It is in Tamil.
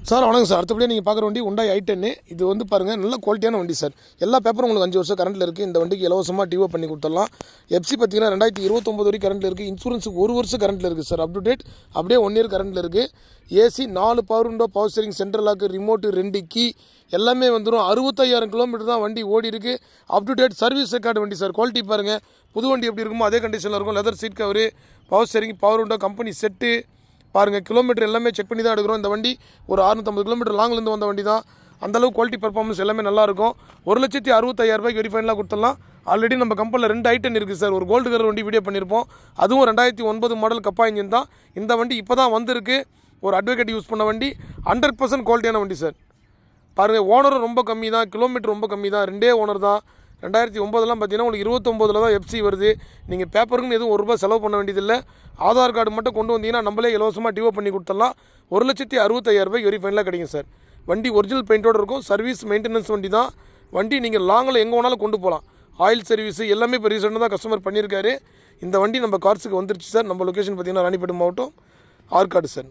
சார் வணக்கம் சார். அடுத்தபடியாக நீங்கள் பார்க்குற வண்டி Hyundai i10. இது வந்து பாருங்கள் நல்ல குவாலிட்டியான வண்டி சார். எல்லா பேப்பரும் உங்களுக்கு 5 வருஷம் கரண்ட்டில் இருக்குது. இந்த வண்டிக்கு இலவசமாக டிஓ பண்ணி கொடுத்துடலாம். எஃப்சி பார்த்தீங்கன்னா 2029 வரைக்கும் கரண்ட்டில் இருக்குது. இன்சூரன்ஸுக்கு 1 வருஷம் கரண்ட்டில் இருக்குது சார். அப் டு டேட் அப்படியே 1 இயர் கரண்ட்டில் இருக்குது. AC 4 power window, power steering, central lock, remote, 2 key எல்லாமே வந்துடும். 65,000 கிலோமீட்டர் தான் வண்டி ஓடி இருக்குது. Up to date service record வண்டி சார். குவாலிட்டி பாருங்கள், புது வண்டி எப்படி இருக்குமோ அதே கண்டிஷனில் இருக்கும். Leather seat cover, power steering, power window, company set பாருங்கள். கிலோமீட்டர் எல்லாமே செக் பண்ணி தான் எடுக்கிறோம். இந்த வண்டி ஒரு 650 கிலோமீட்டர் லாங்லேருந்து வந்த வண்டி தான். அந்தளவு குவாலிட்டி பர்ஃபார்மன்ஸ் எல்லாமே நல்லாயிருக்கும். 1,65,000 வெரி ஃபைனலாக கொடுத்துடலாம். ஆல்ரெடி நம்ம கம்பெனியில் 2 i10 இருக்குது சார். ஒரு கோல்டு கலர் வண்டி வீடியோ பண்ணியிருப்போம். அதுவும் 2009 மாடல் கப்பா இன்ஜின் தான். இந்த வண்டி இப்போ தான் வந்திருக்கு. ஒரு அட்வொகேட் யூஸ் பண்ண வண்டி. 100% குவாலிட்டியான வண்டி சார். பாருங்கள், ஓனரும் ரொம்ப கம்மி தான், கிலோமீட்டர் ரொம்ப கம்மி தான். 2 ஓனர் தான். 2009லாம் பார்த்தீங்கன்னா உங்களுக்கு 29ல் தான் எஃப்சி வருது. நீங்கள் பேப்பருக்குன்னு எதுவும் ₹1 செலவு பண்ண வேண்டியதில்லை. ஆதார் கார்டு மட்டும் கொண்டு வந்தீங்கன்னா நம்மளே இலவசமாக டிஓ பண்ணி கொடுத்துடலாம். 1,65,000 வெரி ஃபைனலாக கிடைக்கும் சார். வண்டி ஒரிஜினல் பெயிண்டோடு இருக்கும். சர்வீஸ் மெயின்டெனன்ஸ் வண்டி தான். வண்டி நீங்கள் லாங்கில் எங்கே வேணாலும் கொண்டு போகலாம். ஆயில் சர்வீஸ் எல்லாமே இப்போ ரீசெண்டாக தான் கஸ்டமர் பண்ணியிருக்காரு. இந்த வண்டி நம்ம கார்ஸுக்கு வந்துருச்சு சார். நம்ம லொக்கேஷன் பார்த்தீங்கன்னா ராணிப்பேட்டை மாவட்டம், ஆற்காடு சார்.